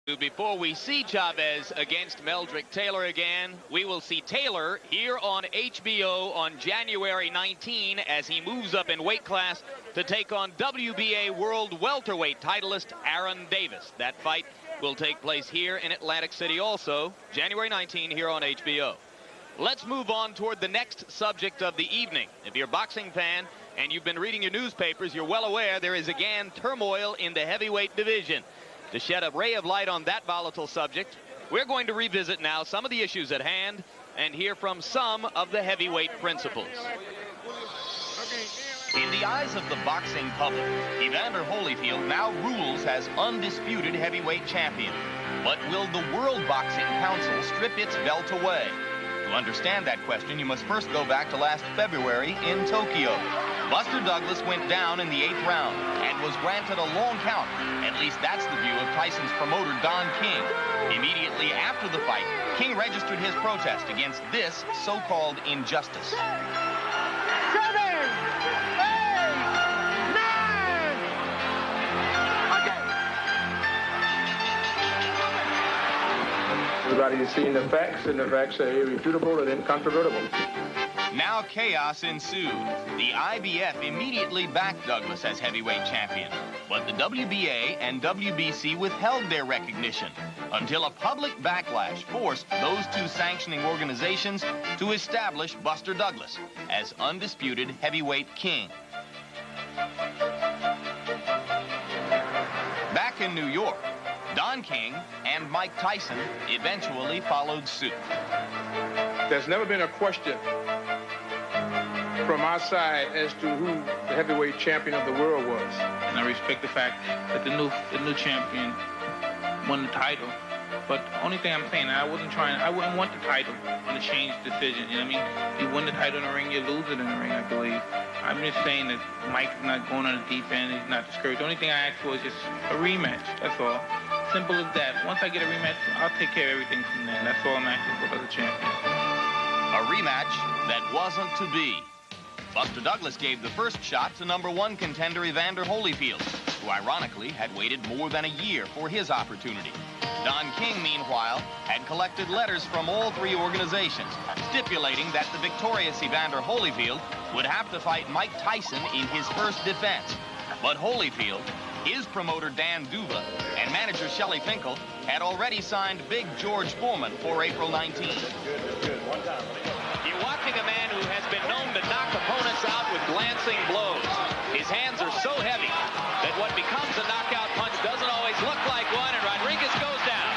Before we see Chavez against Meldrick Taylor again, we will see Taylor here on HBO on January 19 as he moves up in weight class to take on WBA World Welterweight titleist Aaron Davis. That fight will take place here in Atlantic City also, January 19 here on HBO. Let's move on toward the next subject of the evening. If you're a boxing fan and you've been reading your newspapers, you're well aware there is again turmoil in the heavyweight division. To shed a ray of light on that volatile subject, we're going to revisit now some of the issues at hand and hear from some of the heavyweight principals. In the eyes of the boxing public, Evander Holyfield now rules as undisputed heavyweight champion. But will the World Boxing Council strip its belt away? To understand that question, you must first go back to last February in Tokyo. Buster Douglas went down in the 8th round and was granted a long count. At least that's the view of Tyson's promoter, Don King. Immediately after the fight, King registered his protest against this so-called injustice. 7, 8, 9. Okay. Everybody has seen the facts, and the facts are irrefutable and incontrovertible. Now chaos ensued. The IBF immediately backed Douglas as heavyweight champion, but the WBA and WBC withheld their recognition until a public backlash forced those two sanctioning organizations to establish Buster Douglas as undisputed heavyweight king. Back in New York, Don King and Mike Tyson eventually followed suit. There's never been a question from our side as to who the heavyweight champion of the world was. And I respect the fact that the new champion won the title. But the only thing I'm saying, I wouldn't want the title on a change decision. You know what I mean? You win the title in the ring, you lose it in the ring, I believe. I'm just saying that Mike's not going on the deep end, he's not discouraged. The only thing I asked for is just a rematch, that's all. Simple as that. Once I get a rematch, I'll take care of everything from there. That's all I'm asking for as a champion. A rematch that wasn't to be. Buster Douglas gave the first shot to #1 contender Evander Holyfield, who ironically had waited more than a year for his opportunity. Don King, meanwhile, had collected letters from all three organizations stipulating that the victorious Evander Holyfield would have to fight Mike Tyson in his first defense. But Holyfield, his promoter Dan Duva, and manager Shelley Finkel had already signed Big George Foreman for April 19th. You're watching a man who has been known to knock opponents out with glancing blows. His hands are so heavy that what becomes a knockout punch doesn't always look like one, and Rodriguez goes down.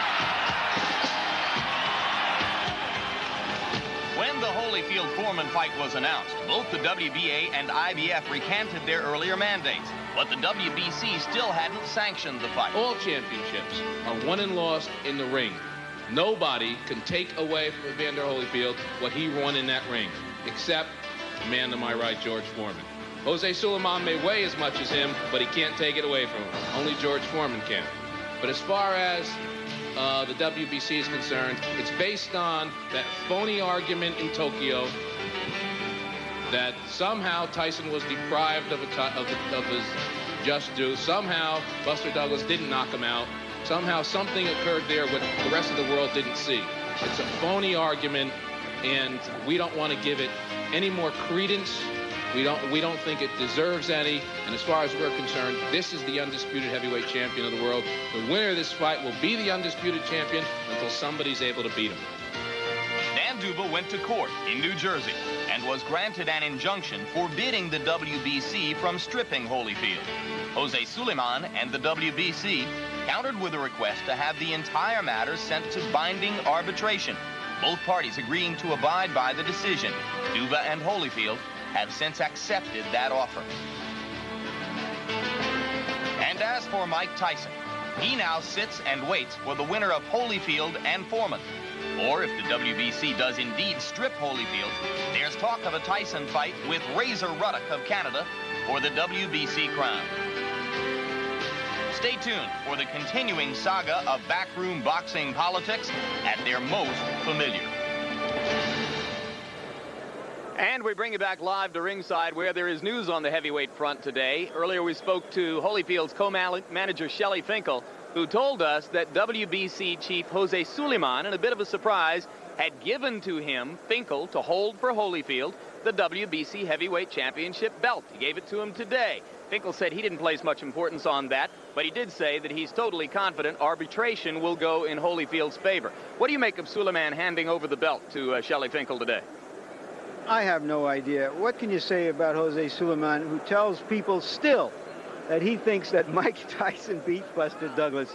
When the Holyfield-Foreman fight was announced, both the WBA and IBF recanted their earlier mandates, but the WBC still hadn't sanctioned the fight. All championships are won and lost in the ring. Nobody can take away from Evander Holyfield what he won in that ring, except the man to my right, George Foreman. Jose Suleiman may weigh as much as him, but he can't take it away from him. Only George Foreman can. But as far as the WBC is concerned, it's based on that phony argument in Tokyo that somehow Tyson was deprived of his just due. Somehow Buster Douglas didn't knock him out. Somehow something occurred there what the rest of the world didn't see. It's a phony argument, and we don't want to give it any more credence. We don't think it deserves any. And as far as we're concerned, this is the undisputed heavyweight champion of the world. The winner of this fight will be the undisputed champion until somebody's able to beat him. Dan Duva went to court in New Jersey and was granted an injunction forbidding the WBC from stripping Holyfield. Jose Suleiman and the WBC countered with a request to have the entire matter sent to binding arbitration, both parties agreeing to abide by the decision. Duva and Holyfield have since accepted that offer. And as for Mike Tyson, he now sits and waits for the winner of Holyfield and Foreman. Or if the WBC does indeed strip Holyfield, there's talk of a Tyson fight with Razor Ruddock of Canada for the WBC crown. Stay tuned for the continuing saga of backroom boxing politics at their most familiar. And we bring you back live to ringside where there is news on the heavyweight front today. Earlier we spoke to Holyfield's co-manager Shelley Finkel, who told us that WBC chief Jose Suleiman, in a bit of a surprise, had given to him, Finkel, to hold for Holyfield, the WBC heavyweight championship belt. He gave it to him today. Finkel said he didn't place much importance on that, but he did say that he's totally confident arbitration will go in Holyfield's favor. What do you make of Suleiman handing over the belt to Shelly Finkel today? I have no idea. What can you say about Jose Suleiman, who tells people still that he thinks that Mike Tyson beat Buster Douglas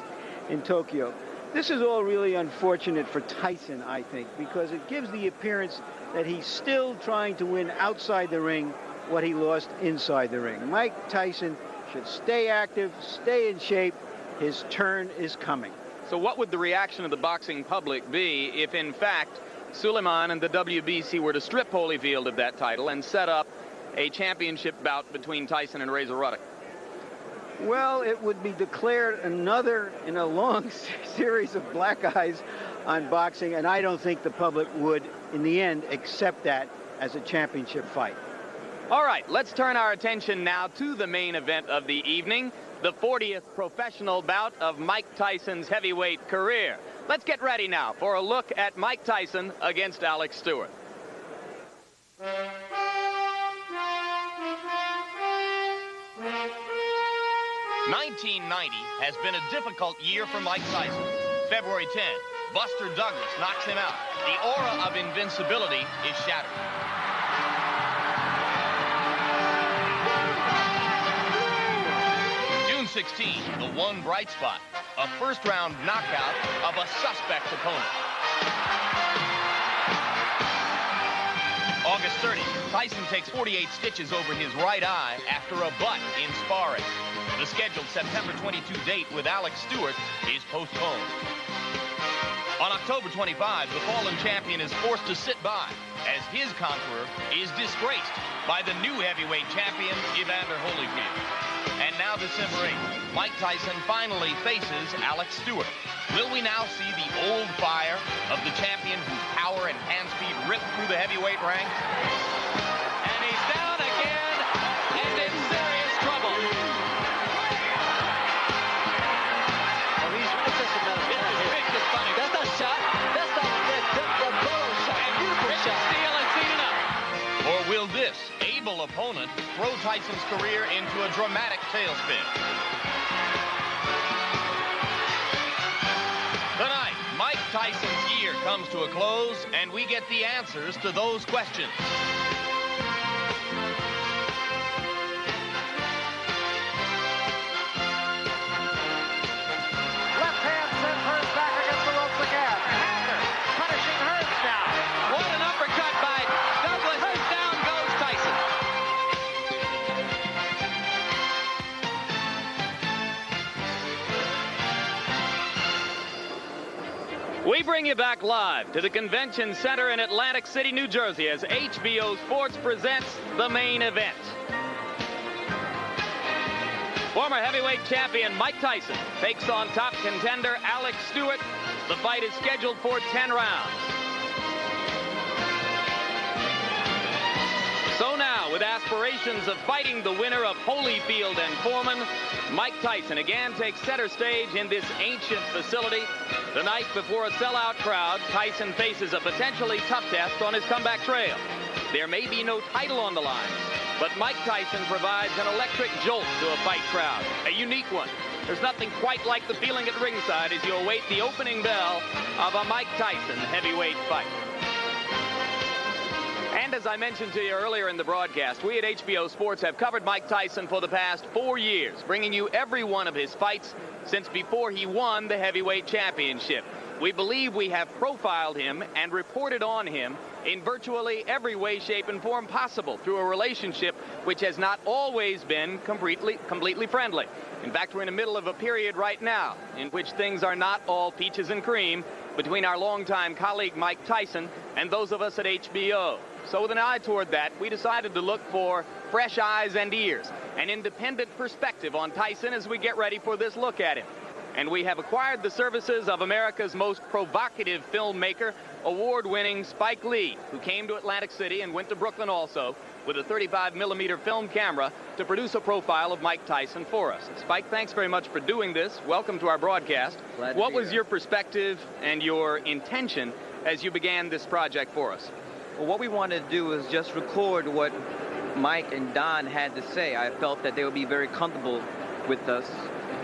in Tokyo? This is all really unfortunate for Tyson, I think, because it gives the appearance that he's still trying to win outside the ring what he lost inside the ring. Mike Tyson should stay active, stay in shape. His turn is coming. So what would the reaction of the boxing public be if, in fact, Suleiman and the WBC were to strip Holyfield of that title and set up a championship bout between Tyson and Razor Ruddock? Well, it would be declared another in a long series of black eyes on boxing, and I don't think the public would, in the end, accept that as a championship fight. All right, let's turn our attention now to the main event of the evening, the 40th professional bout of Mike Tyson's heavyweight career. Let's get ready now for a look at Mike Tyson against Alex Stewart. 1990 has been a difficult year for Mike Tyson. February 10, Buster Douglas knocks him out. The aura of invincibility is shattered. June 16, the one bright spot, a first-round knockout of a suspect opponent. August 30, Tyson takes 48 stitches over his right eye after a butt in sparring. The scheduled September 22 date with Alex Stewart is postponed. On October 25, the fallen champion is forced to sit by as his conqueror is disgraced by the new heavyweight champion, Evander Holyfield. And now December 8th, Mike Tyson finally faces Alex Stewart. Will we now see the old fire of the champion whose power and hand speed ripped through the heavyweight ranks? And he's down again and in serious trouble. Well, it's just a matter of time. It's funny. That's not shot. That's not the blow shot. Beautiful shot. Steele has seen enough. Or will this able opponent throw Tyson's career into a dramatic tailspin? Tonight, Mike Tyson's year comes to a close, and we get the answers to those questions. Left hand sends Hurts back against the ropes again. Hager punishing Hurts now. What an uppercut by Douglas. Down goes Tyson. We bring you back live to the Convention Center in Atlantic City, New Jersey, as HBO Sports presents the main event. Former heavyweight champion Mike Tyson takes on top contender Alex Stewart. The fight is scheduled for 10 rounds. So now, with aspirations of fighting the winner of Holyfield and Foreman, Mike Tyson again takes center stage in this ancient facility. Tonight, before a sellout crowd, Tyson faces a potentially tough test on his comeback trail. There may be no title on the line, but Mike Tyson provides an electric jolt to a fight crowd, a unique one. There's nothing quite like the feeling at ringside as you await the opening bell of a Mike Tyson heavyweight fight. And as I mentioned to you earlier in the broadcast, we at HBO Sports have covered Mike Tyson for the past 4 years, bringing you every one of his fights since before he won the heavyweight championship. We believe we have profiled him and reported on him in virtually every way, shape, and form possible through a relationship which has not always been completely friendly. In fact, we're in the middle of a period right now in which things are not all peaches and cream between our longtime colleague Mike Tyson and those of us at HBO. So with an eye toward that, we decided to look for fresh eyes and ears, an independent perspective on Tyson as we get ready for this look at him. And we have acquired the services of America's most provocative filmmaker, award-winning Spike Lee, who came to Atlantic City and went to Brooklyn also, with a 35mm film camera to produce a profile of Mike Tyson for us. Spike, thanks very much for doing this. Welcome to our broadcast. What was your perspective and your intention as you began this project for us? Well, what we wanted to do was just record what Mike and Don had to say. I felt that they would be very comfortable with us,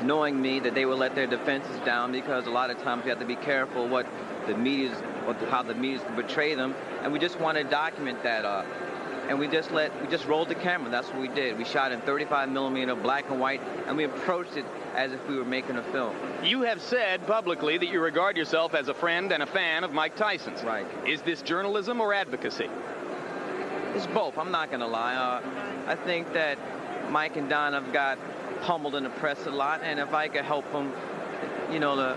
knowing me, that they would let their defenses down, because a lot of times you have to be careful what the media's, or how the media's portray them, and we just want to document that. And we just rolled the camera. That's what we did. We shot in 35mm black and white, and we approached it as if we were making a film. You have said publicly that you regard yourself as a friend and a fan of Mike Tyson's. Right. Is this journalism or advocacy? It's both. I'm not going to lie. I think that Mike and Don have got pummeled in the press a lot, and if I could help them, you know, to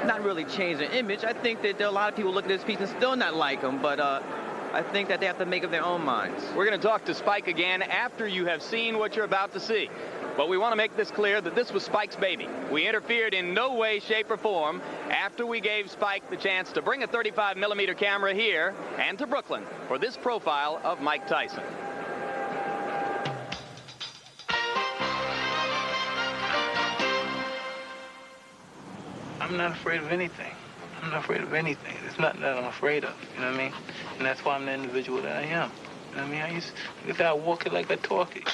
not really change their image, I think that there are a lot of people look at this piece and still not like them, but I think that they have to make up their own minds. We're going to talk to Spike again after you have seen what you're about to see. But we want to make this clear that this was Spike's baby. We interfered in no way, shape, or form after we gave Spike the chance to bring a 35mm camera here and to Brooklyn for this profile of Mike Tyson. I'm not afraid of anything. I'm not afraid of anything. There's nothing that I'm afraid of, you know what I mean? And that's why I'm the individual that I am. You know what I mean? I walk it like I talk it.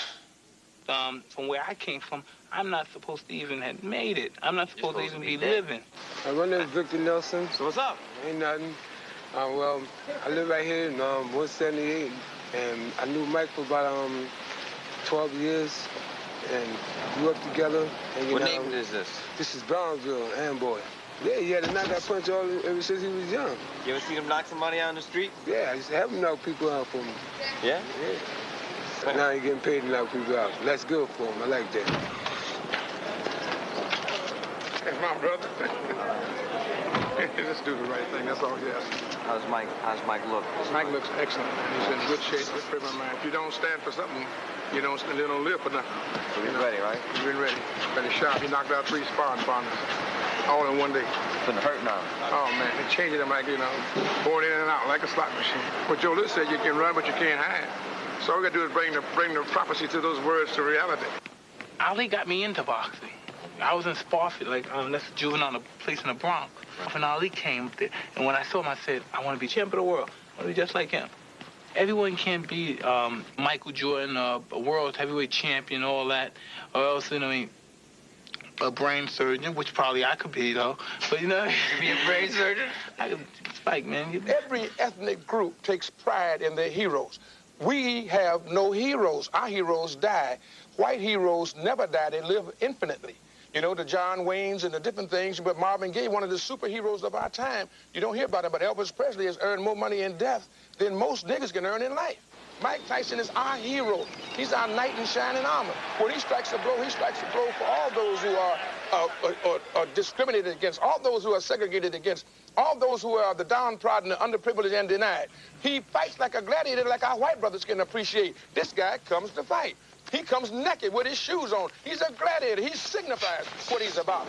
From where I came from, I'm not supposed to even have made it. I'm not supposed to even be living. My name is Victor Nelson. So what's up? Ain't nothing. Well, I live right here in 178, and I knew Mike for about 12 years, and grew up together. And, What neighborhood is this? This is Brownsville, Amboy. Yeah, he had to knock that punch ever since he was young. You ever seen him knock somebody out on the street? Yeah, I used to have him knock people out for me. Yeah? Yeah. So now he's getting paid to knock people out. That's good for him. I like that. Hey, my brother. Just do the right thing. That's all he has. How's Mike look? Mike looks excellent. He's in good shape, good frame of mind. If you don't stand for something, you don't live for nothing. So he's ready, right? He's been ready. Very sharp. He knocked out 3 sparring partners all in one day. Couldn't hurt now. Oh, man. They changed him like, going in and out like a slot machine. What Joe Lewis said, you can run, but you can't hide. So all we got to do is bring the prophecy to those words to reality. Ali got me into boxing. I was in Spofford, that's a juvenile place in the Bronx. When Ali came up there, and when I saw him, I said, I want to be champion of the world. I want to be just like him. Everyone can't be Michael Jordan, a world heavyweight champion, all that, or else, a brain surgeon, which probably I could be, though. But, You be a brain surgeon? Spike, man. Every ethnic group takes pride in their heroes. We have no heroes. Our heroes die. White heroes never die. They live infinitely. The John Waynes and the different things, but Marvin Gaye, one of the superheroes of our time, you don't hear about him, but Elvis Presley has earned more money in death than most niggas can earn in life. Mike Tyson is our hero. He's our knight in shining armor. When he strikes a blow, he strikes a blow for all those who are discriminated against, all those who are segregated against, all those who are the downtrodden, the underprivileged, and denied. He fights like a gladiator, like our white brothers can appreciate. This guy comes to fight. He comes naked with his shoes on. He's a gladiator. He signifies what he's about.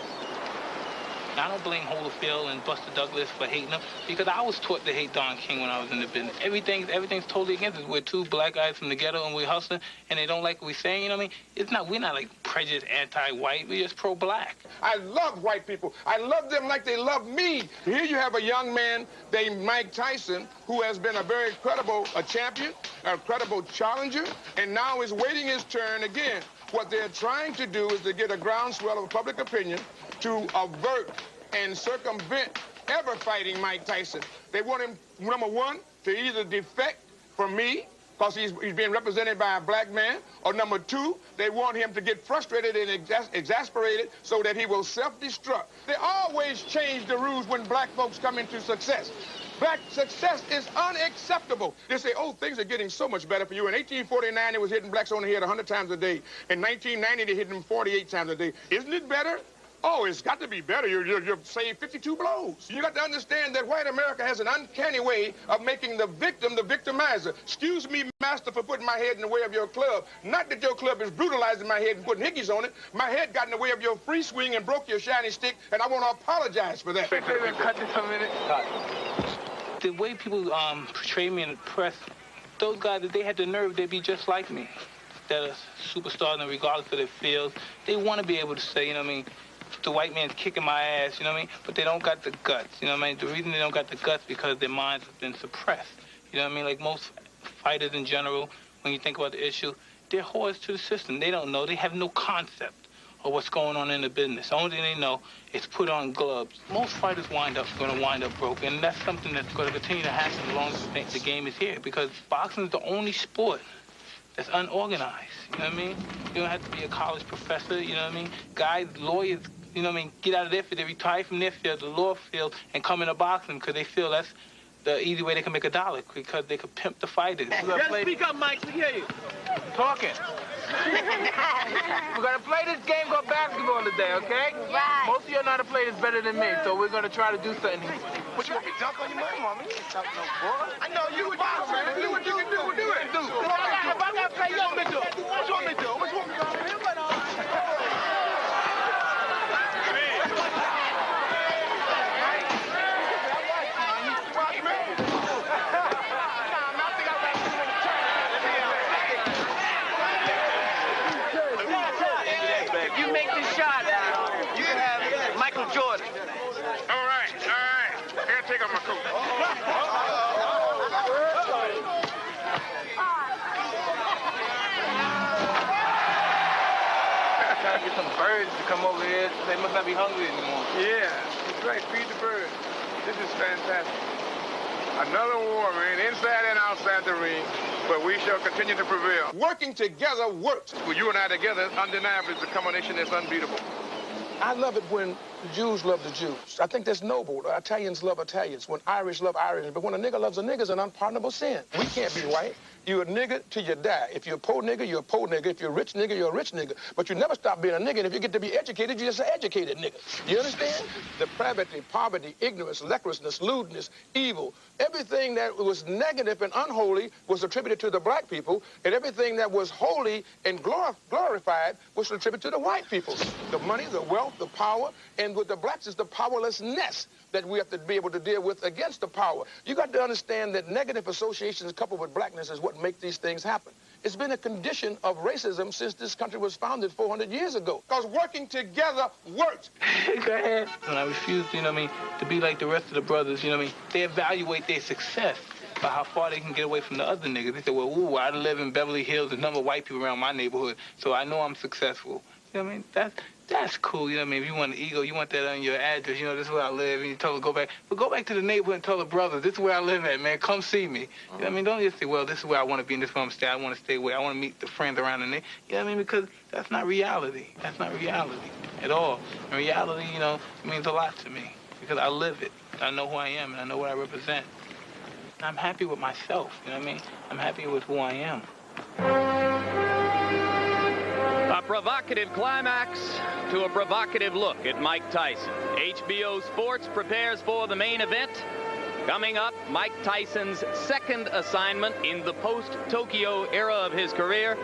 I don't blame Holyfield and Buster Douglas for hating him, because I was taught to hate Don King when I was in the business. Everything's totally against us. We're 2 black guys from the ghetto and we're hustling, and they don't like what we're saying, you know what I mean? We're not like prejudiced, anti-white. We're just pro-black. I love white people. I love them like they love me. Here you have a young man named Mike Tyson who has been a very credible champion, a credible challenger, and now is waiting his turn again. What they're trying to do is to get a groundswell of public opinion to avert and circumvent ever fighting Mike Tyson. They want him, number one, to either defect from me, because he's being represented by a black man, or number 2, they want him to get frustrated and exasperated so that he will self-destruct. They always change the rules when black folks come into success. Black success is unacceptable. They say, oh, things are getting so much better for you. In 1849, they was hitting blacks on the head 100 times a day. In 1990, they hit them 48 times a day. Isn't it better? Oh, it's got to be better. You've saved 52 blows. You got to understand that white America has an uncanny way of making the victim the victimizer. Excuse me, master, for putting my head in the way of your club. Not that your club is brutalizing my head and putting hickeys on it. My head got in the way of your free swing and broke your shiny stick, and I want to apologize for that. Cut this a minute. The way people portray me in the press, those guys, if they had the nerve, they'd be just like me. That are superstars, and regardless of their fields, they want to be able to say, you know what I mean, the white man's kicking my ass, you know what I mean? But they don't got the guts, you know what I mean? The reason they don't got the guts because their minds have been suppressed. You know what I mean? Like most fighters in general, when you think about the issue, they're whores to the system. They don't know. They have no concept of what's going on in the business. The only thing they know is put on gloves. Most fighters going to wind up broke, and that's something that's going to continue to happen as long as the game is here, because boxing is the only sport that's unorganized. You know what I mean? You don't have to be a college professor, you know what I mean? Guys, lawyers, you know what I mean, get out of their field. They retire from their field, the law field, and come into boxing because they feel that's the easy way they can make a dollar, because they could pimp the fighters. Just speak up, Mike, we hear you. Talking. We're going to play this game called basketball today, okay? Right. Most of you know how to play this better than me, so we're going to try to do something. What, you want me to dunk on your mama? You ain't talking no boy. I know you a boxer, man. Do what you can do. Do it. Do. If I got to play, you want me to do? What you want me to do? What you want me to do? Jordan. All right. I gotta take off my coat. Trying to get some birds to come over here. They must not be hungry anymore. Yeah, that's right. Feed the birds. This is fantastic. Another war, man, inside and outside the ring, but we shall continue to prevail. Working together works. Well, you and I together undeniably become a nation that's unbeatable. I love it when the Jews love the Jews. I think that's noble. Italians love Italians. When Irish love Irish. But when a nigga loves a nigga, it's an unpardonable sin. We can't be white. You're a nigga till you die. If you're a poor nigga, you're a poor nigga. If you're a rich nigga, you're a rich nigga. But you never stop being a nigga. And if you get to be educated, you're just an educated nigga. You understand? Depravity, poverty, ignorance, lecherousness, lewdness, evil. Everything that was negative and unholy was attributed to the black people, and everything that was holy and glorified was attributed to the white people. The money, the wealth, the power, and with the blacks is the powerlessness that we have to be able to deal with against the power. You got to understand that negative associations coupled with blackness is what make these things happen. It's been a condition of racism since this country was founded 400 years ago. Because working together works. Go ahead. And I refuse, you know what I mean, to be like the rest of the brothers, you know what I mean? They evaluate their success by how far they can get away from the other niggas. They say, well, ooh, I live in Beverly Hills, there's a number of white people around my neighborhood, so I know I'm successful. You know what I mean? That's cool, you know what I mean? If you want an ego, you want that on your address, you know, this is where I live, and you tell them go back. But go back to the neighborhood and tell the brothers, this is where I live at, man, come see me. You know what I mean? Don't just say, well, this is where I want to be and this is where I'm staying, I want to stay away, I want to meet the friends around the neighborhood. You know what I mean? Because that's not reality. That's not reality at all. And reality, you know, it means a lot to me because I live it. I know who I am and I know what I represent. And I'm happy with myself, you know what I mean? I'm happy with who I am. A provocative climax to a provocative look at Mike Tyson. HBO Sports prepares for the main event. Coming up, Mike Tyson's second assignment in the post-Tokyo era of his career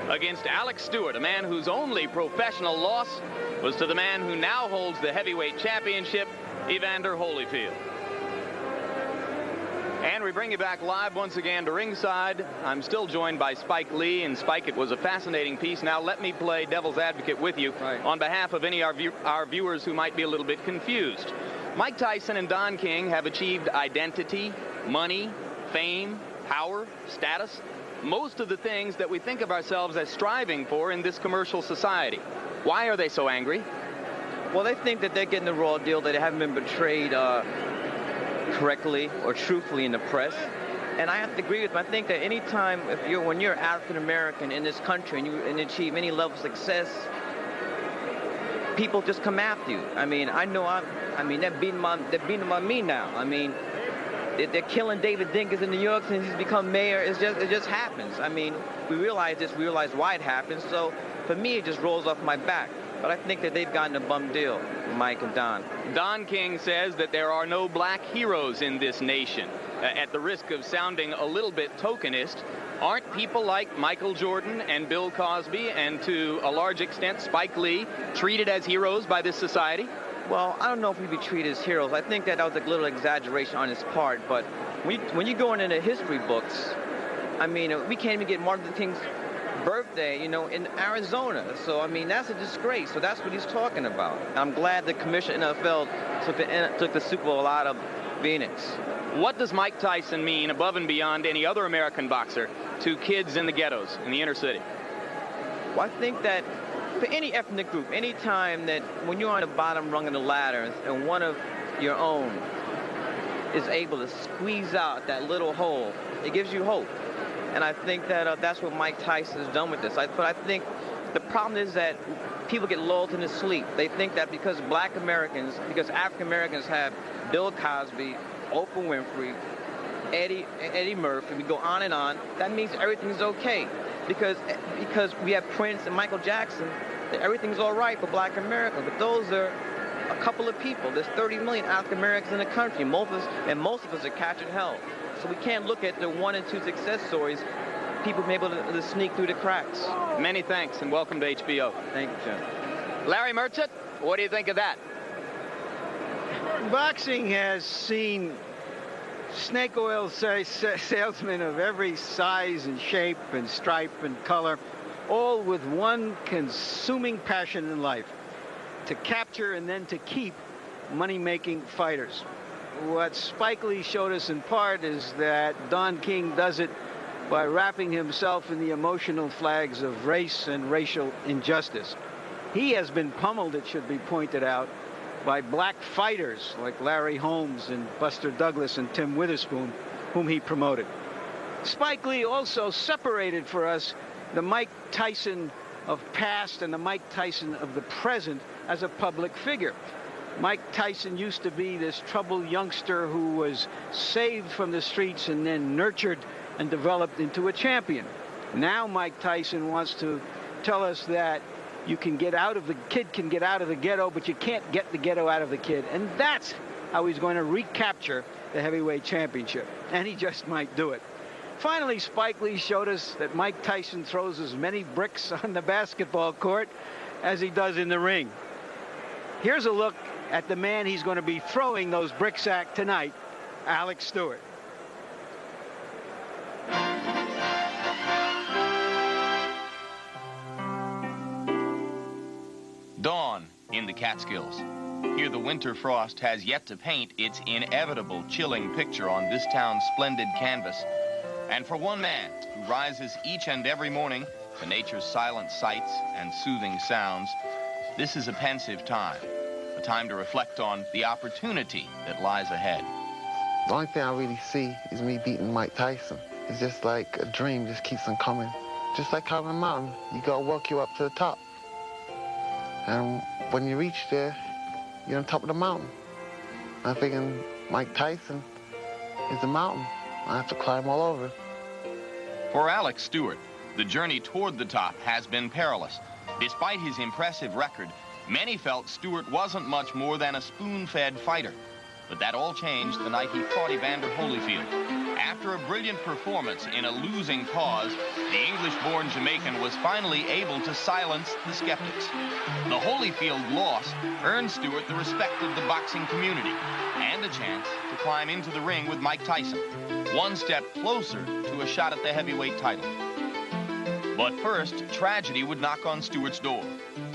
against Alex Stewart, a man whose only professional loss was to the man who now holds the heavyweight championship, Evander Holyfield. And we bring you back live once again to ringside. I'm still joined by Spike Lee. And Spike, it was a fascinating piece. Now let me play devil's advocate with you on behalf of any of our viewers who might be a little bit confused. Mike Tyson and Don King have achieved identity, money, fame, power, status, most of the things that we think of ourselves as striving for in this commercial society. Why are they so angry? Well, they think that they're getting the raw deal, that they haven't been betrayed correctly or truthfully in the press. And I have to agree with them. I think that any time when you're African American in this country and you achieve any level of success, people just come after you. I mean, they're beating on me now. I mean, they're killing David Dinkins in New York since he's become mayor. It just happens. I mean, we realize why it happens. So for me, it just rolls off my back. But I think that they've gotten a bum deal, Mike and Don. Don King says that there are no black heroes in this nation. At the risk of sounding a little bit tokenist, aren't people like Michael Jordan and Bill Cosby and to a large extent Spike Lee treated as heroes by this society? Well, I don't know if we'd be treated as heroes. I think that was a little exaggeration on his part. But when you go into the history books, I mean, we can't even get Martin Luther King's birthday, you know, in Arizona. So, I mean, that's a disgrace. So that's what he's talking about. I'm glad the commissioner of NFL took the Super Bowl out of Phoenix. What does Mike Tyson mean, above and beyond any other American boxer, to kids in the ghettos, in the inner city? Well, I think that for any ethnic group, any time that when you're on the bottom rung of the ladder and one of your own is able to squeeze out that little hole, it gives you hope. And I think that that's what Mike Tyson has done with this. But I think the problem is that people get lulled into sleep. They think that because black Americans, because African Americans have Bill Cosby, Oprah Winfrey, Eddie Murphy, we go on and on, that means everything's okay. Because we have Prince and Michael Jackson, that everything's all right for black America. But those are a couple of people. There's 30 million African Americans in the country. Most of us are catching hell. So we can't look at the 1 and 2 success stories. People be able to sneak through the cracks. Many thanks and welcome to HBO. Thank you, Jim. Larry Merchant, what do you think of that? Boxing has seen snake oil salesmen of every size and shape and stripe and color, all with one consuming passion in life: to capture and then to keep money-making fighters. What Spike Lee showed us in part is that Don King does it by wrapping himself in the emotional flags of race and racial injustice. He has been pummeled, it should be pointed out, by black fighters like Larry Holmes and Buster Douglas and Tim Witherspoon, whom he promoted. Spike Lee also separated for us the Mike Tyson of past and the Mike Tyson of the present as a public figure. Mike Tyson used to be this troubled youngster who was saved from the streets and then nurtured and developed into a champion. Now Mike Tyson wants to tell us that you can get out of the kid can get out of the ghetto, but you can't get the ghetto out of the kid. And that's how he's going to recapture the heavyweight championship. And he just might do it. Finally, Spike Lee showed us that Mike Tyson throws as many bricks on the basketball court as he does in the ring. Here's a look at the man he's going to be throwing those bricks at tonight, Alex Stewart. Dawn in the Catskills. Here the winter frost has yet to paint its inevitable chilling picture on this town's splendid canvas. And for one man who rises each and every morning to nature's silent sights and soothing sounds, this is a pensive time, a time to reflect on the opportunity that lies ahead. The only thing I really see is me beating Mike Tyson. It's just like a dream just keeps on coming. Just like climbing a mountain, you gotta work you up to the top. And when you reach there, you're on top of the mountain. I'm thinking Mike Tyson is the mountain. I have to climb all over. For Alex Stewart, the journey toward the top has been perilous. Despite his impressive record, many felt Stewart wasn't much more than a spoon-fed fighter. But that all changed the night he fought Evander Holyfield. After a brilliant performance in a losing cause, the English-born Jamaican was finally able to silence the skeptics. The Holyfield loss earned Stewart the respect of the boxing community and a chance to climb into the ring with Mike Tyson, one step closer to a shot at the heavyweight title. But first, tragedy would knock on Stewart's door.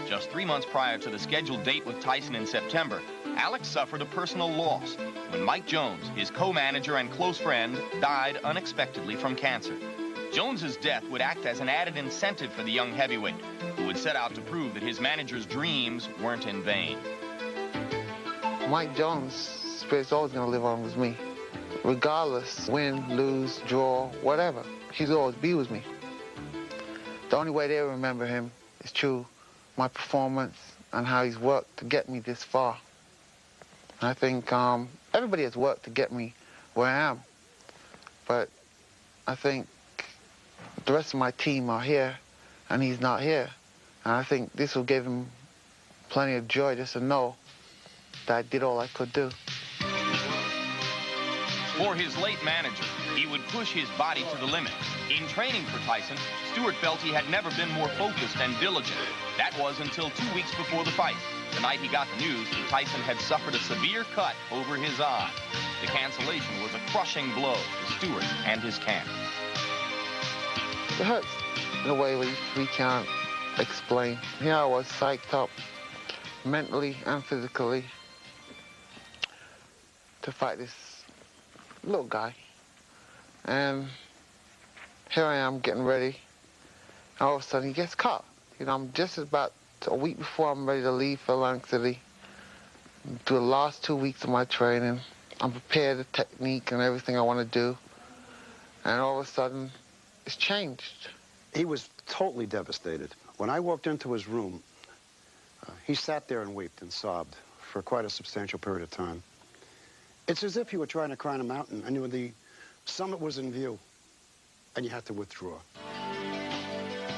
Just 3 months prior to the scheduled date with Tyson in September, Alex suffered a personal loss when Mike Jones, his co-manager and close friend, died unexpectedly from cancer. Jones's death would act as an added incentive for the young heavyweight, who would set out to prove that his manager's dreams weren't in vain. Mike Jones' spirit's always gonna live on with me. Regardless, win, lose, draw, whatever, he'll always be with me. The only way they remember him is through my performance and how he's worked to get me this far. And I think everybody has worked to get me where I am. But I think the rest of my team are here, and he's not here. And I think this will give him plenty of joy just to know that I did all I could do. For his late manager, he would push his body to the limit. In training for Tyson, Stewart felt he had never been more focused and diligent. That was until 2 weeks before the fight. The night he got the news that Tyson had suffered a severe cut over his eye. The cancellation was a crushing blow to Stewart and his camp. It hurts in a way we can't explain. Here I was psyched up mentally and physically to fight this little guy. And here I am getting ready. And all of a sudden he gets caught. You know, I'm just about a week before I'm ready to leave for Atlantic City. Do the last 2 weeks of my training. I'm prepared, the technique and everything I want to do. And all of a sudden, it's changed. He was totally devastated. When I walked into his room, he sat there and wept and sobbed for quite a substantial period of time. It's as if you were trying to climb a mountain and the summit was in view, and you had to withdraw.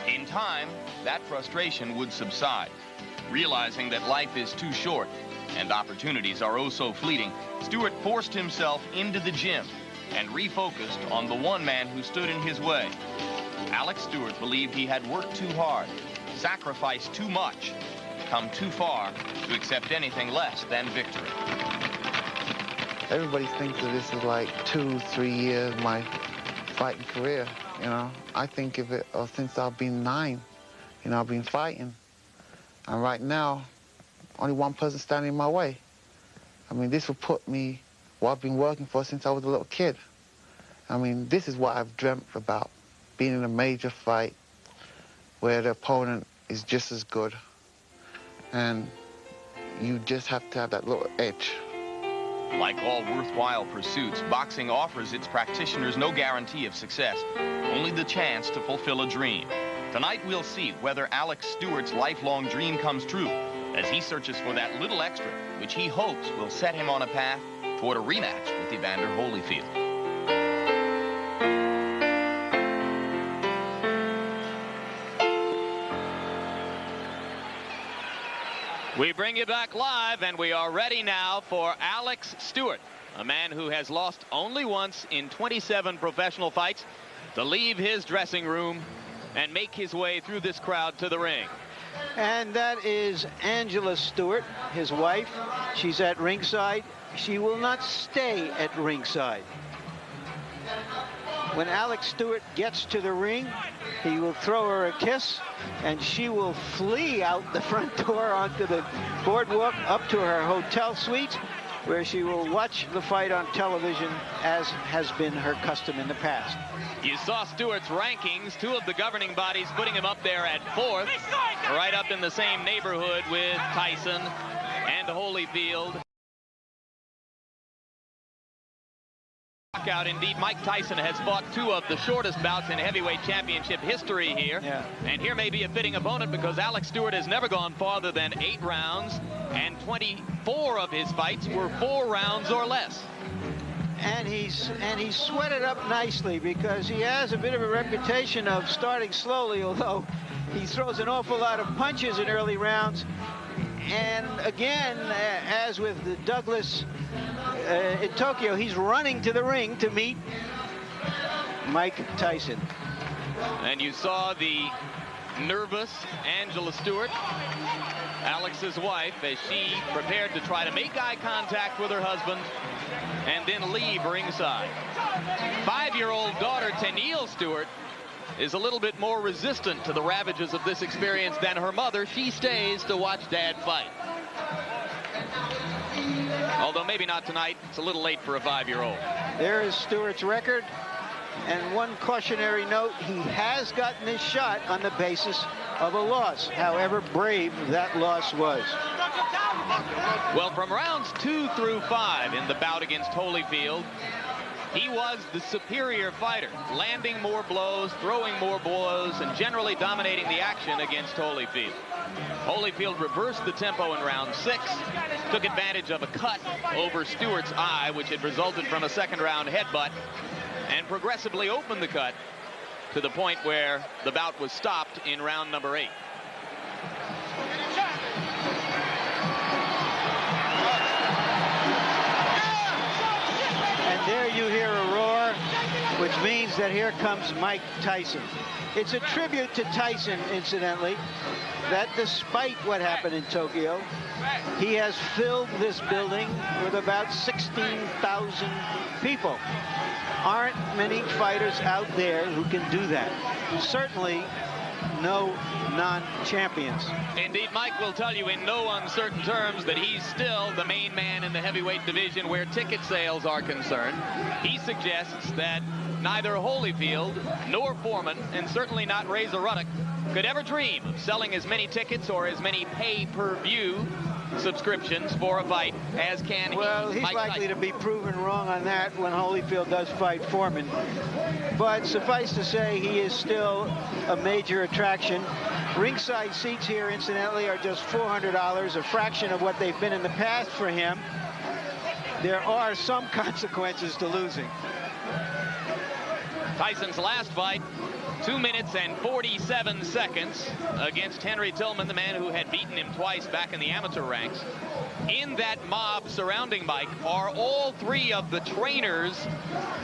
In time, that frustration would subside. Realizing that life is too short and opportunities are oh so fleeting, Stewart forced himself into the gym and refocused on the one man who stood in his way. Alex Stewart believed he had worked too hard, sacrificed too much, come too far to accept anything less than victory. Everybody thinks that this is like 2-3 years my fighting career, you know. I think of it since I've been 9, you know, I've been fighting. And right now, only one person standing in my way. I mean, this will put me what I've been working for since I was a little kid. I mean, this is what I've dreamt about, being in a major fight where the opponent is just as good. And you just have to have that little edge. Like all worthwhile pursuits, boxing offers its practitioners no guarantee of success, only the chance to fulfill a dream. Tonight we'll see whether Alex Stewart's lifelong dream comes true as he searches for that little extra which he hopes will set him on a path toward a rematch with Evander Holyfield. We bring you back live, and we are ready now for Alex Stewart, a man who has lost only once in 27 professional fights, to leave his dressing room and make his way through this crowd to the ring. And that is Angela Stewart, his wife. She's at ringside. She will not stay at ringside. When Alex Stewart gets to the ring, he will throw her a kiss, and she will flee out the front door onto the boardwalk up to her hotel suite, where she will watch the fight on television, as has been her custom in the past. You saw Stewart's rankings, 2 of the governing bodies putting him up there at 4th, right up in the same neighborhood with Tyson and Holyfield. Knockout indeed. Mike Tyson has fought 2 of the shortest bouts in heavyweight championship history here. Yeah. And here may be a fitting opponent because Alex Stewart has never gone farther than 8 rounds, and 24 of his fights were 4 rounds or less. And he's sweated up nicely because he has a bit of a reputation of starting slowly, although he throws an awful lot of punches in early rounds. And again, as with the Douglas in Tokyo, he's running to the ring to meet Mike Tyson. And you saw the nervous Angela Stewart, Alex's wife, as she prepared to try to make eye contact with her husband and then leave ringside. 5-year-old daughter Tenille Stewart is a little bit more resistant to the ravages of this experience than her mother. She stays to watch Dad fight. Although maybe not tonight. It's a little late for a 5-year-old. There is Stewart's record. And one cautionary note, he has gotten his shot on the basis of a loss, however brave that loss was. Well, from rounds 2 through 5 in the bout against Holyfield, he was the superior fighter, landing more blows, throwing more blows, and generally dominating the action against Holyfield. Holyfield reversed the tempo in round 6, took advantage of a cut over Stewart's eye, which had resulted from a second-round headbutt, and progressively opened the cut to the point where the bout was stopped in round number 8. And there you hear a roar, which means that here comes Mike Tyson. It's a tribute to Tyson, incidentally, that despite what happened in Tokyo, He has filled this building with about 16,000 people. Aren't many fighters out there who can do that. Certainly no non-champions. Indeed, Mike will tell you in no uncertain terms that he's still the main man in the heavyweight division where ticket sales are concerned. He suggests that neither Holyfield nor Foreman, and certainly not Razor Ruddock, could ever dream of selling as many tickets or as many pay-per-view subscriptions for a fight as can well, he's Mike likely Tyson. to be proven wrong on that when Holyfield does fight Foreman. But suffice to say, he is still a major attraction. Ringside seats here, incidentally, are just $400, a fraction of what they've been in the past for him. There are some consequences to losing. Tyson's last fight, 2 minutes and 47 seconds against Henry Tillman, the man who had beaten him twice back in the amateur ranks. In that mob surrounding Mike are all three of the trainers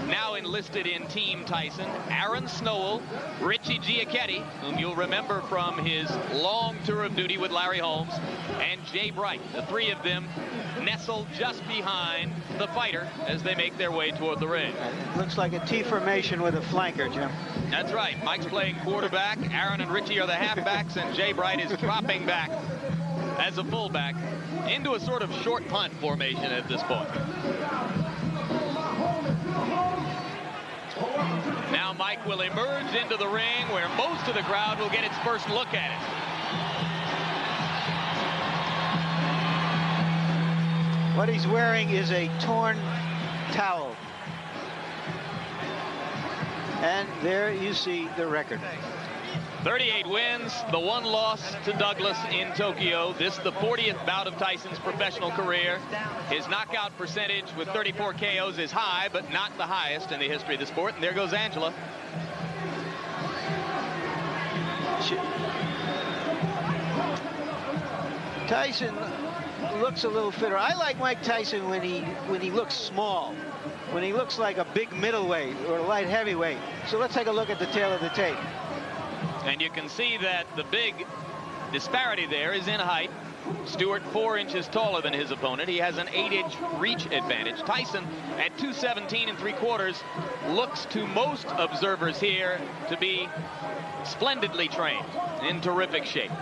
now enlisted in Team Tyson. Aaron Snowell, Richie Giacchetti, whom you'll remember from his long tour of duty with Larry Holmes, and Jay Bright. The three of them nestled just behind the fighter as they make their way toward the ring. It looks like a T formation with a flanker, Jim. That's right. Mike's playing quarterback. Aaron and Richie are the halfbacks, and Jay Bright is dropping back as a fullback into a sort of short punt formation at this point. Now Mike will emerge into the ring where most of the crowd will get its first look at it. What he's wearing is a torn towel. And there you see the record. 38 wins, the one loss to Douglas in Tokyo. This the 40th bout of Tyson's professional career. His knockout percentage with 34 KOs is high, but not the highest in the history of the sport. And there goes Angela. Tyson looks a little fitter. I like Mike Tyson when he looks small, when he looks like a big middleweight or a light heavyweight. So let's take a look at the tail of the tape. And you can see that the big disparity there is in height. Stewart 4 inches taller than his opponent. He has an 8-inch reach advantage. Tyson at 217 3/4 looks to most observers here to be splendidly trained, in terrific shape.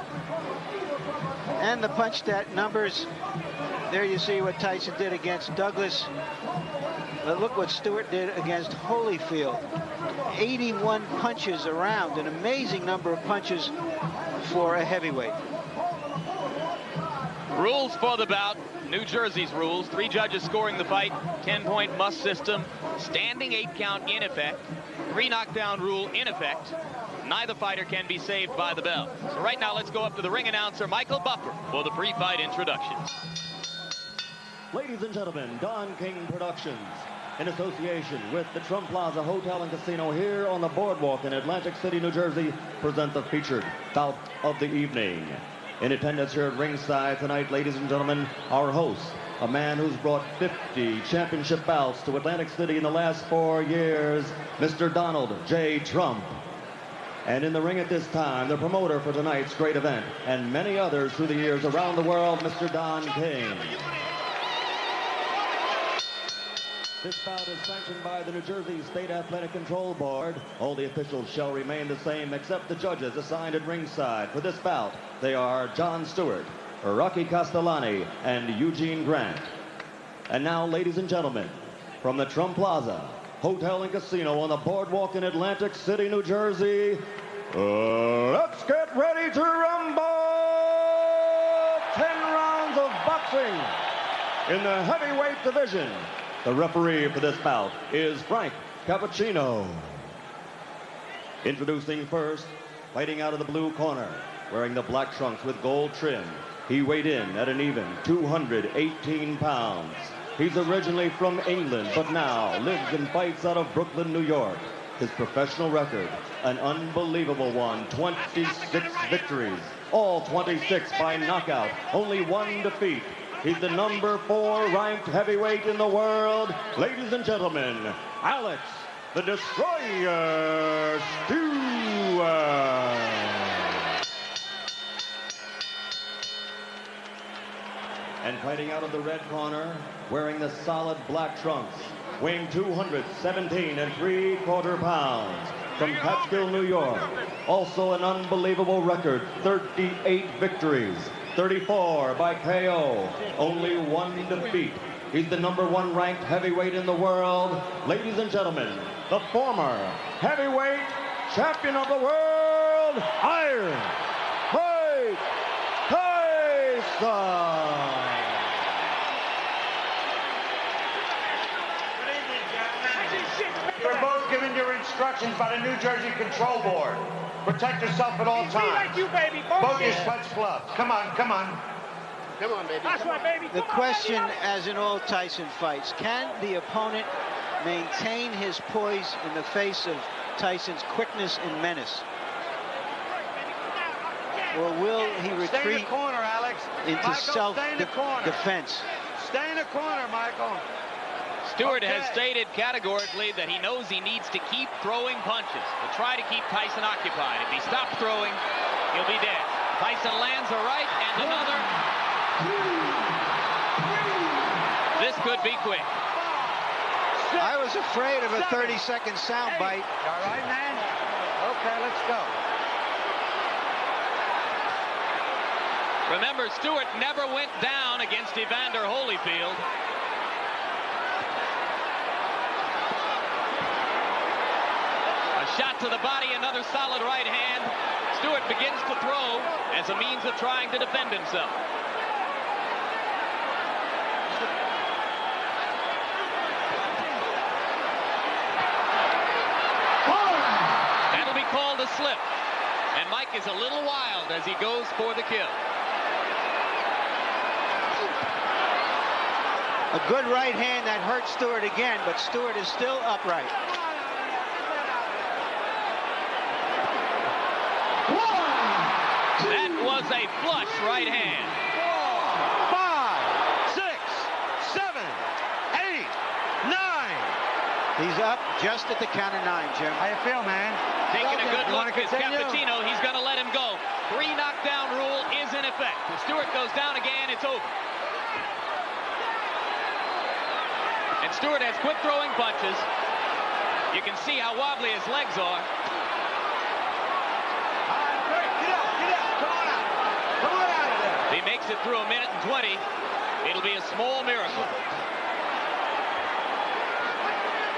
And the punch stat numbers. There you see what Tyson did against Douglas. But look what Stewart did against Holyfield. 81 punches around, an amazing number of punches for a heavyweight. Rules for the bout, New Jersey's rules. 3 judges scoring the fight, 10-point must system, standing 8 count in effect, 3 knockdown rule in effect. Neither fighter can be saved by the bell. So right now let's go up to the ring announcer, Michael Buffer, for the pre-fight introductions. Ladies and gentlemen, Don King Productions, in association with the Trump Plaza Hotel and Casino here on the boardwalk in Atlantic City, New Jersey, present the featured bout of the evening. In attendance here at ringside tonight, ladies and gentlemen, our host, a man who's brought 50 championship bouts to Atlantic City in the last 4 years, Mr. Donald J. Trump. And in the ring at this time, the promoter for tonight's great event, and many others through the years around the world, Mr. Don King. This bout is sanctioned by the New Jersey State Athletic Control Board. All the officials shall remain the same except the judges assigned at ringside. For this bout, they are John Stewart, Rocky Castellani, and Eugene Grant. And now, ladies and gentlemen, from the Trump Plaza Hotel and Casino on the boardwalk in Atlantic City, New Jersey, let's get ready to rumble! 10 rounds of boxing in the heavyweight division. The referee for this bout is Frank Cappuccino. Introducing first, fighting out of the blue corner, wearing the black trunks with gold trim. He weighed in at an even 218 pounds. He's originally from England, but now lives and fights out of Brooklyn, New York. His professional record, an unbelievable one, 26 victories, all 26 by knockout, only 1 defeat. He's the number 4 ranked heavyweight in the world. Ladies and gentlemen, Alex, the Destroyer Stewart. And fighting out of the red corner, wearing the solid black trunks, weighing 217 3/4 pounds, from Catskill, New York. Also an unbelievable record, 38 victories, 34 by KO, only 1 defeat. He's the #1 ranked heavyweight in the world. Ladies and gentlemen, the former heavyweight champion of the world, Iron Mike Tyson. You were both given your instructions by the New Jersey Control Board. Protect yourself at all times. Like you, baby. Both your punch gloves. Come on, come on. Come on, baby. That's right, baby. The question, as in all Tyson fights, can the opponent maintain his poise in the face of Tyson's quickness and menace? Or will he retreat Stay in the corner, Alex. into self-defense? Stay in the corner, Michael. Stewart has stated categorically that he knows he needs to keep throwing punches to try to keep Tyson occupied. If he stops throwing, he'll be dead. Tyson lands a right and another. This could be quick. I was afraid of a 30-second soundbite. All right, man? Okay, let's go. Remember, Stewart never went down against Evander Holyfield. Shot to the body, another solid right hand. Stewart begins to throw as a means of trying to defend himself. That'll be called a slip. And Mike is a little wild as he goes for the kill. A good right hand that hurt Stewart again, but Stewart is still upright. That was a flush right hand. 4, 6, 7, 8, 9. He's up just at the count of 9, Jim. How you feel, man? Taking a good look at is Cappuccino. He's going to let him go. 3 knockdown rule is in effect. If Stewart goes down again, it's over. And Stewart has quit throwing punches. You can see how wobbly his legs are. If he makes it through 1:20, it'll be a small miracle.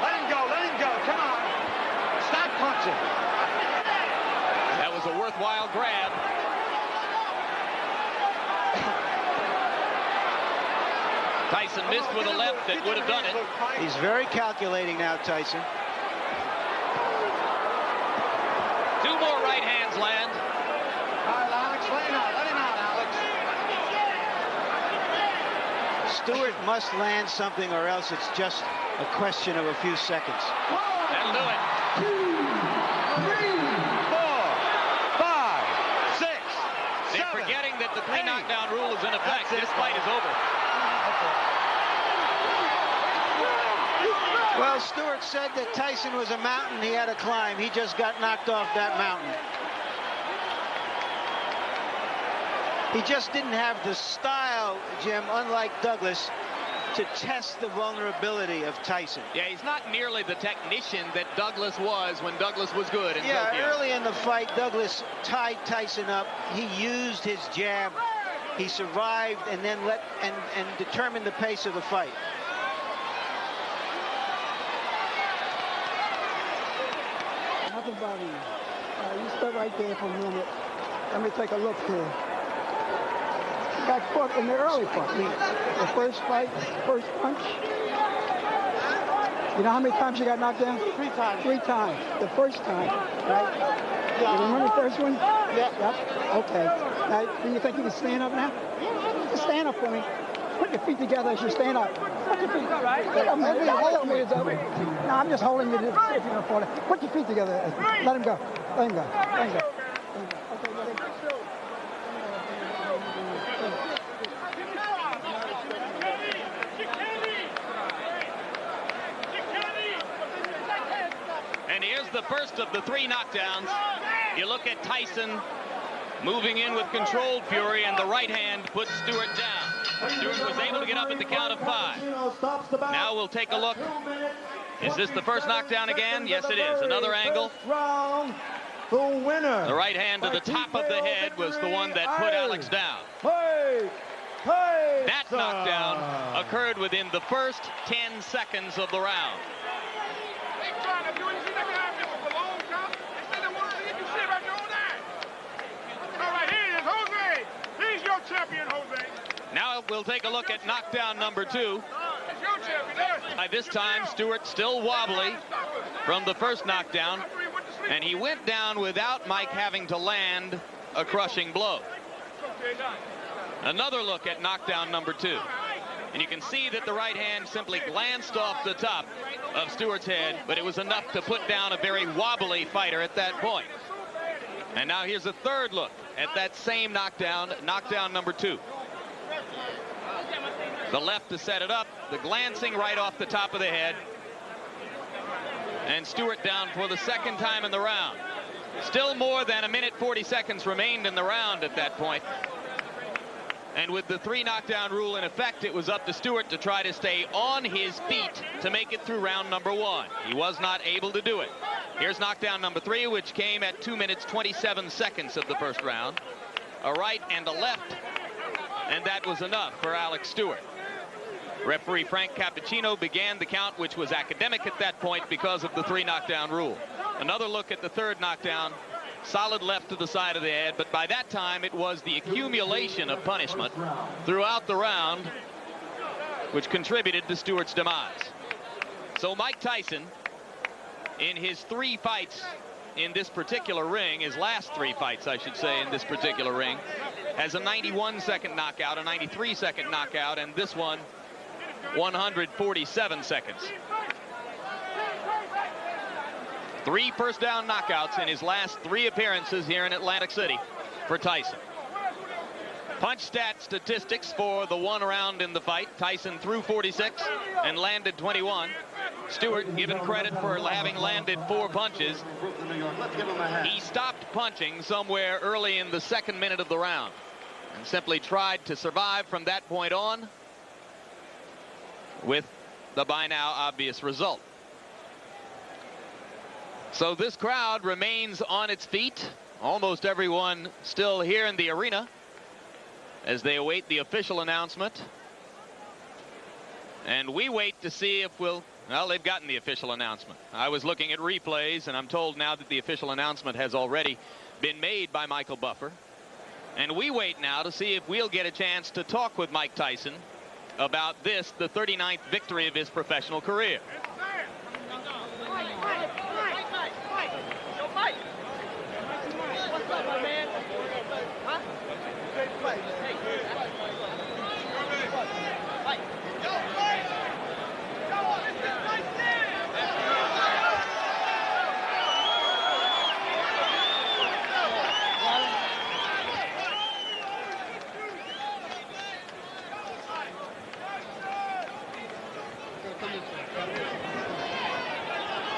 Let him go, come on. Stop punching. That was a worthwhile grab. Tyson missed with a left that would have done it. He's very calculating now, Tyson. 2 more right hands land. All right, Alex, let him out, Alex. Stewart must land something or else it's just a question of a few seconds. That'll do it. 2, 3, 4, 5, 6, They're 7, forgetting that the 3 8. knockdown rule is in effect. This fight is over. Well, Stewart said that Tyson was a mountain he had to climb. He just got knocked off that mountain. He just didn't have the style, Jim, unlike Douglas, to test the vulnerability of Tyson. Yeah, he's not nearly the technician that Douglas was when Douglas was good in Tokyo. Early in the fight, Douglas tied Tyson up. He used his jab. He survived and then and determined the pace of the fight. Nothing bothering you. You stay right there for a minute. Let me take a look here. Got caught in the early fight. The first fight, first punch. You know how many times you got knocked down? 3 times. 3 times. The first time, right? Yeah. You remember the first one? Yeah. Yep. Okay. Now, do you think you can stand up now? Just stand up for me. Put your feet together as you stand up. Put your feet. Hold me. No, I'm just holding you to see if you're going to fall. Put your feet together. Let him go. Let him go. Let him go. Okay, let him go. And here's the first of the 3 knockdowns. You look at Tyson moving in with controlled fury, and the right hand puts Stewart down. Stewart was able to get up at the count of 5. Now we'll take a look. Is this the first knockdown again? Yes, it is. Another angle. The winner. The right hand to the top of the head was the one that put Alex down. That knockdown occurred within the first 10 seconds of the round. All right, here it is, Jose. He's your champion, Jose. Now we'll take a look at knockdown number 2. It's your champion. By this time, Stewart still wobbly from the first knockdown, and he went down without Mike having to land a crushing blow. Another look at knockdown number 2. And you can see that the right hand simply glanced off the top of Stewart's head, but it was enough to put down a very wobbly fighter at that point. And now here's a third look at that same knockdown, knockdown number 2. The left to set it up, the glancing right off the top of the head. And Stewart down for the second time in the round. Still more than a minute 40 seconds remained in the round at that point. And with the 3 knockdown rule in effect, it was up to Stewart to try to stay on his feet to make it through round number 1. He was not able to do it. Here's knockdown number 3, which came at 2 minutes 27 seconds of the first round. A right and a left, and that was enough for Alex Stewart. Referee Frank Cappuccino began the count, which was academic at that point because of the 3 knockdown rule. Another look at the third knockdown. Solid left to the side of the head, but by that time it was the accumulation of punishment throughout the round which contributed to Stewart's demise. So Mike Tyson, in his 3 fights in this particular ring, his last 3 fights, I should say, in this particular ring, has a 91-second knockout, a 93-second knockout, and this one, 147 seconds. 3 first down knockouts in his last 3 appearances here in Atlantic City for Tyson. Punch stat statistics for the 1 round in the fight. Tyson threw 46 and landed 21. Stewart given credit for having landed 4 punches. He stopped punching somewhere early in the 2nd minute of the round and simply tried to survive from that point on with the by now obvious result. So this crowd remains on its feet. Almost everyone still here in the arena as they await the official announcement. And we wait to see if well, they've gotten the official announcement. I was looking at replays, and I'm told now that the official announcement has already been made by Michael Buffer. And we wait now to see if we'll get a chance to talk with Mike Tyson about this, the 39th victory of his professional career.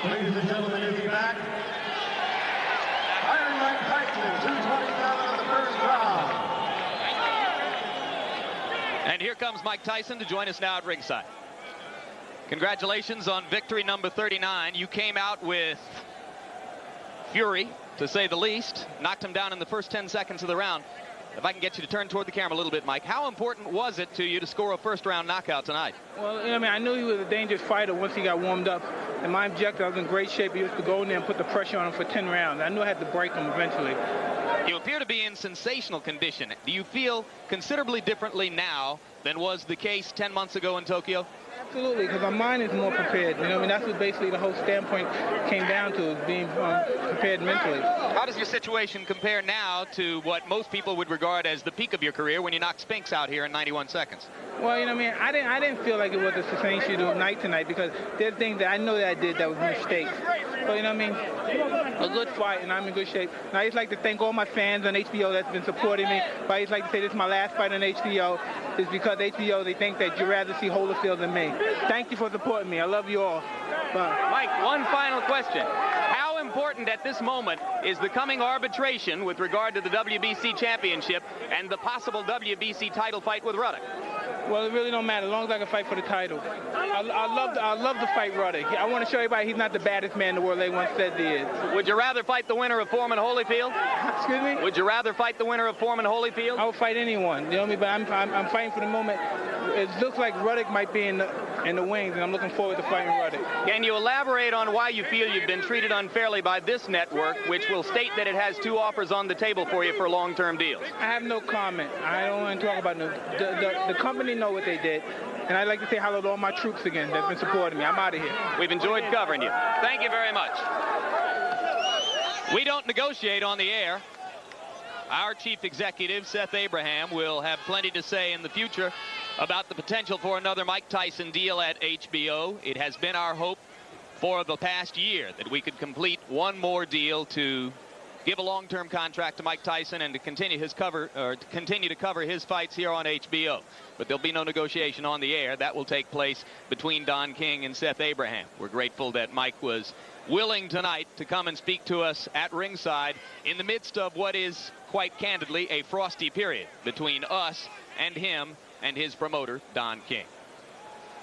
Ladies and gentlemen, is he back? Iron Mike Tyson, 227 of the first round. And here comes Mike Tyson to join us now at ringside. Congratulations on victory number 39. You came out with fury, to say the least. Knocked him down in the first 10 seconds of the round. If I can get you to turn toward the camera a little bit, Mike, how important was it to you to score a first-round knockout tonight? Well, I knew he was a dangerous fighter once he got warmed up. And my objective, I was in great shape. He was to go in there and put the pressure on him for 10 rounds. I knew I had to break him eventually. You appear to be in sensational condition. Do you feel considerably differently now than was the case 10 months ago in Tokyo? Absolutely, because my mind is more prepared. That's what basically the whole standpoint came down to, is being prepared mentally. How does your situation compare now to what most people would regard as the peak of your career when you knocked Spinks out here in 91 seconds? Well, I didn't feel like it was a substantial night tonight, because there's things that I know that I did that was mistakes. But a good fight, and I'm in good shape. And I just like to thank all my fans on HBO that's been supporting me. But I just like to say this is my last fight on HBO. It's because HBO, they think that you'd rather see Holyfield than me. Thank you for supporting me. I love you all. Bye. Mike, one final question. How important at this moment is the coming arbitration with regard to the WBC championship and the possible WBC title fight with Ruddock? Well, it really don't matter as long as I can fight for the title. I love to fight Ruddock. I want to show everybody he's not the baddest man in the world they once said he is. Would you rather fight the winner of Foreman Holyfield? Excuse me? Would you rather fight the winner of Foreman Holyfield? I would fight anyone. You know what I mean? But I'm fighting for the moment. It looks like Ruddock might be in the wings, and I'm looking forward to fighting Ruddock. Can you elaborate on why you feel you've been treated unfairly by this network, which will state that it has 2 offers on the table for you for long-term deals? I have no comment. I don't want to talk about them. The company know what they did, and I'd like to say hello to all my troops again that's been supporting me. I'm out of here. We've enjoyed covering you. Thank you very much. We don't negotiate on the air. Our chief executive, Seth Abraham, will have plenty to say in the future about the potential for another Mike Tyson deal at HBO. It has been our hope for the past year that we could complete one more deal to give a long-term contract to Mike Tyson and to continue to cover his fights here on HBO. But there'll be no negotiation on the air. That will take place between Don King and Seth Abraham. We're grateful that Mike was willing tonight to come and speak to us at ringside in the midst of what is, quite candidly, a frosty period between us and him and his promoter, Don King.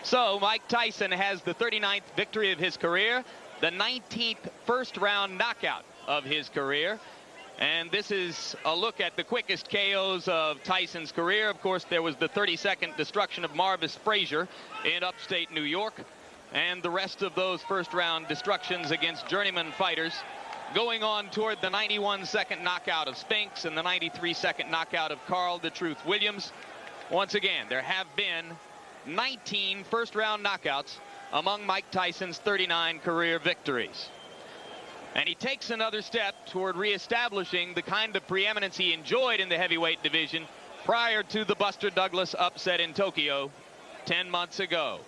So Mike Tyson has the 39th victory of his career, the 19th first-round knockout of his career. And this is a look at the quickest KOs of Tyson's career. Of course, there was the 30-second destruction of Marvis Frazier in upstate New York. And the rest of those first-round destructions against journeyman fighters going on toward the 91-second knockout of Spinks and the 93-second knockout of Carl the Truth Williams. Once again, there have been 19 first-round knockouts among Mike Tyson's 39 career victories. And he takes another step toward reestablishing the kind of preeminence he enjoyed in the heavyweight division prior to the Buster Douglas upset in Tokyo 10 months ago.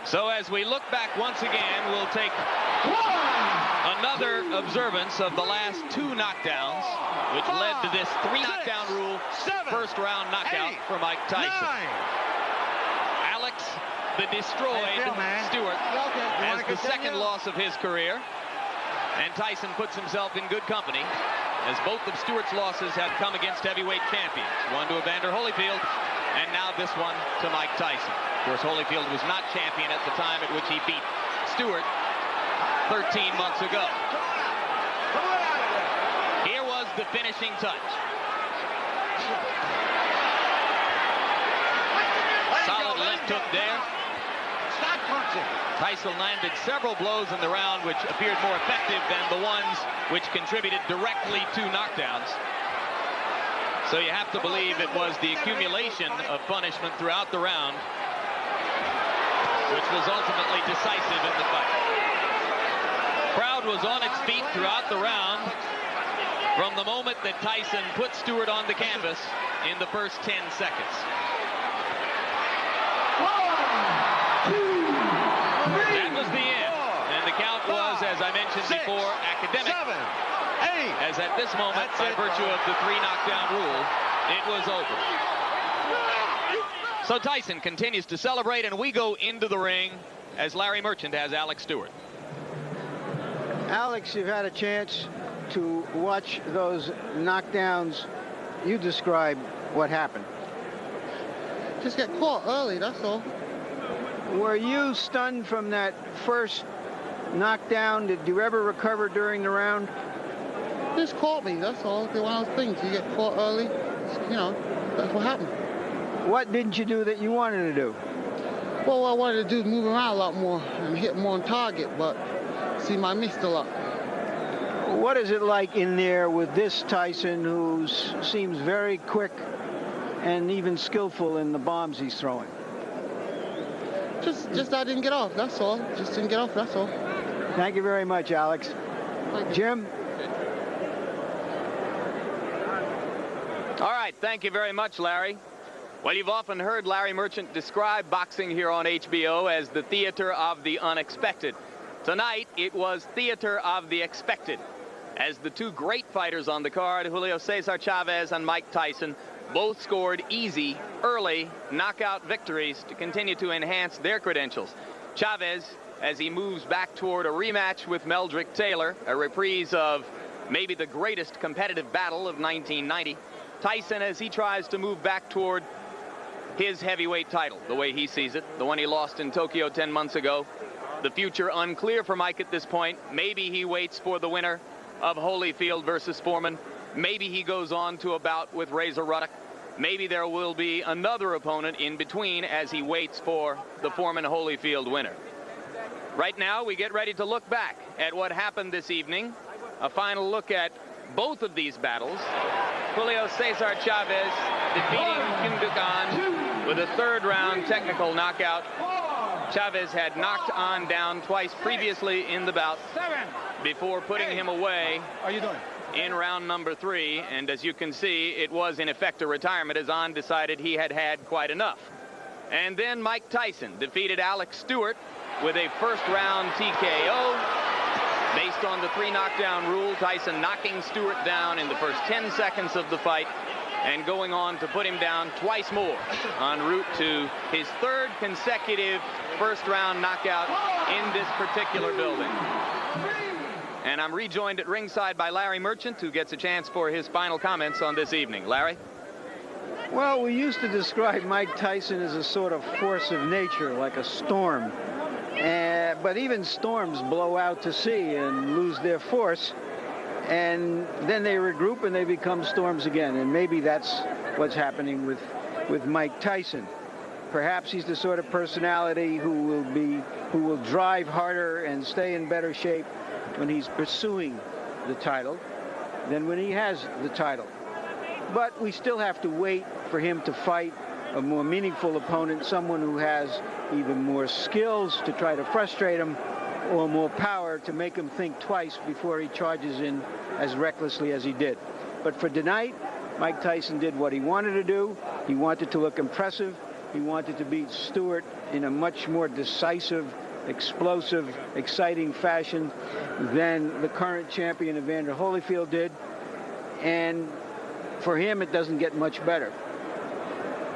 So as we look back once again, we'll take another observance of the last 2 knockdowns, which led to this 3-knockdown rule, first-round knockout for Mike Tyson. Alex, the destroyed Stewart, has the second loss of his career, and Tyson puts himself in good company, as both of Stewart's losses have come against heavyweight champions. One to Evander Holyfield, and now this one to Mike Tyson. Of course, Holyfield was not champion at the time at which he beat Stewart 13 months ago. Here was the finishing touch. Solid left hook there. Tyson landed several blows in the round which appeared more effective than the ones which contributed directly to knockdowns. So you have to believe it was the accumulation of punishment throughout the round which was ultimately decisive in the fight. Crowd was on its feet throughout the round from the moment that Tyson put Stewart on the canvas in the first 10 seconds. That was the end. And the count was, as I mentioned before, academic. As at this moment, by virtue of the 3-knockdown rule, it was over. So Tyson continues to celebrate, and we go into the ring as Larry Merchant has Alex Stewart. Alex, you've had a chance to watch those knockdowns. You describe what happened. Just get caught early, that's all. Were you stunned from that first knockdown? Did you ever recover during the round? Just caught me, that's all. It's one of those things. You get caught early, you know, that's what happened. What didn't you do that you wanted to do? Well, what I wanted to do is move around a lot more and hit more on target, but I missed a lot. What is it like in there with this Tyson who seems very quick and even skillful in the bombs he's throwing? Just I didn't get off, that's all. Just didn't get off, that's all. Thank you very much, Alex. Jim? All right, thank you very much, Larry. Well, you've often heard Larry Merchant describe boxing here on HBO as the theater of the unexpected. Tonight, it was theater of the expected, as the 2 great fighters on the card, Julio Cesar Chavez and Mike Tyson, both scored easy, early knockout victories to continue to enhance their credentials. Chavez, as he moves back toward a rematch with Meldrick Taylor, a reprise of maybe the greatest competitive battle of 1990. Tyson as he tries to move back toward his heavyweight title, the way he sees it, the one he lost in Tokyo 10 months ago. The future unclear for Mike at this point. Maybe he waits for the winner of Holyfield versus Foreman. Maybe he goes on to a bout with Razor Ruddock. Maybe there will be another opponent in between as he waits for the Foreman-Holyfield winner. Right now, we get ready to look back at what happened this evening. A final look at both of these battles. Julio Cesar Chavez defeating Kim Dukan with a third-round technical knockout. Chavez had knocked On down twice previously in the bout before putting him away in round number 3. And as you can see, it was in effect a retirement as On decided he had had quite enough. And then Mike Tyson defeated Alex Stewart with a first-round TKO. Based on the 3 knockdown rule, Tyson knocking Stewart down in the first 10 seconds of the fight and going on to put him down twice more en route to his 3rd consecutive first-round knockout in this particular building. And I'm rejoined at ringside by Larry Merchant, who gets a chance for his final comments on this evening. Larry? Well, we used to describe Mike Tyson as a sort of force of nature, like a storm. But even storms blow out to sea and lose their force. And then they regroup and they become storms again. And maybe that's what's happening with Mike Tyson. Perhaps he's the sort of personality who will drive harder and stay in better shape when he's pursuing the title than when he has the title. But we still have to wait for him to fight a more meaningful opponent, someone who has either more skills to try to frustrate him or more power to make him think twice before he charges in as recklessly as he did. But for tonight, Mike Tyson did what he wanted to do. He wanted to look impressive. He wanted to beat Stewart in a much more decisive, explosive, exciting fashion than the current champion Evander Holyfield did. And for him, it doesn't get much better.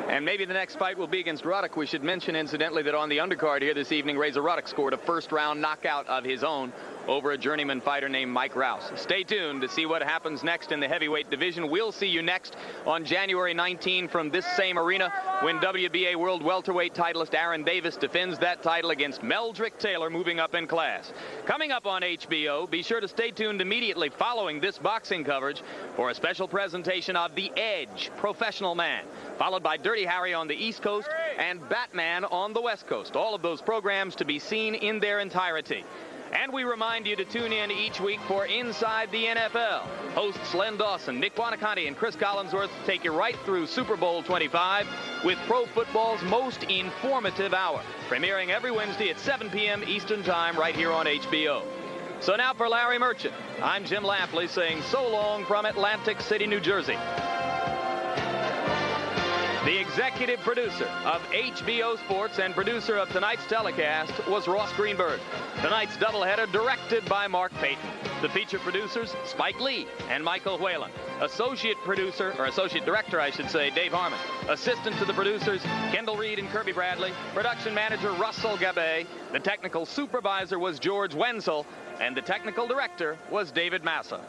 And maybe the next fight will be against Ruddock. We should mention, incidentally, that on the undercard here this evening, Razor Ruddock scored a first-round knockout of his own over a journeyman fighter named Mike Rouse. Stay tuned to see what happens next in the heavyweight division. We'll see you next on January 19 from this same arena when WBA World Welterweight titleist Aaron Davis defends that title against Meldrick Taylor, moving up in class. Coming up on HBO, be sure to stay tuned immediately following this boxing coverage for a special presentation of The Edge, Professional Man, followed by Dirty Harry on the East Coast and Batman on the West Coast. All of those programs to be seen in their entirety. And we remind you to tune in each week for Inside the NFL. Hosts Len Dawson, Nick Buonaconti, and Chris Collinsworth take you right through Super Bowl 25 with pro football's most informative hour, premiering every Wednesday at 7 p.m. Eastern Time right here on HBO. So now for Larry Merchant, I'm Jim Lampley saying so long from Atlantic City, New Jersey. The executive producer of HBO Sports and producer of tonight's telecast was Ross Greenberg. Tonight's doubleheader directed by Mark Payton. The feature producers, Spike Lee and Michael Whalen. Associate director, I should say, Dave Harmon. Assistant to the producers, Kendall Reed and Kirby Bradley. Production manager, Russell Gabay. The technical supervisor was George Wenzel. And the technical director was David Massa.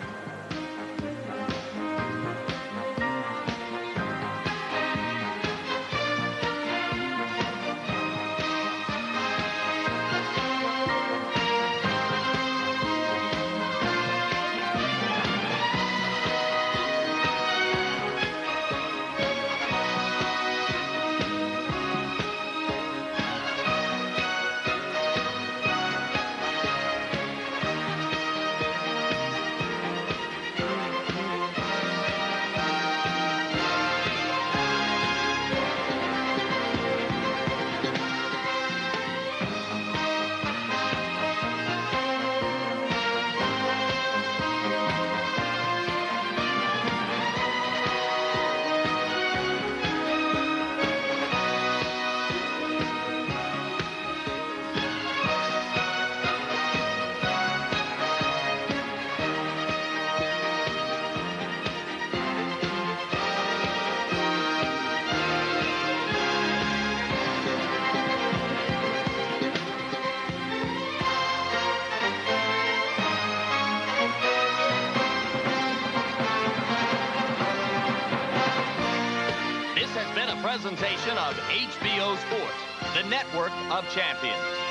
presentation of HBO Sports, the network of champions.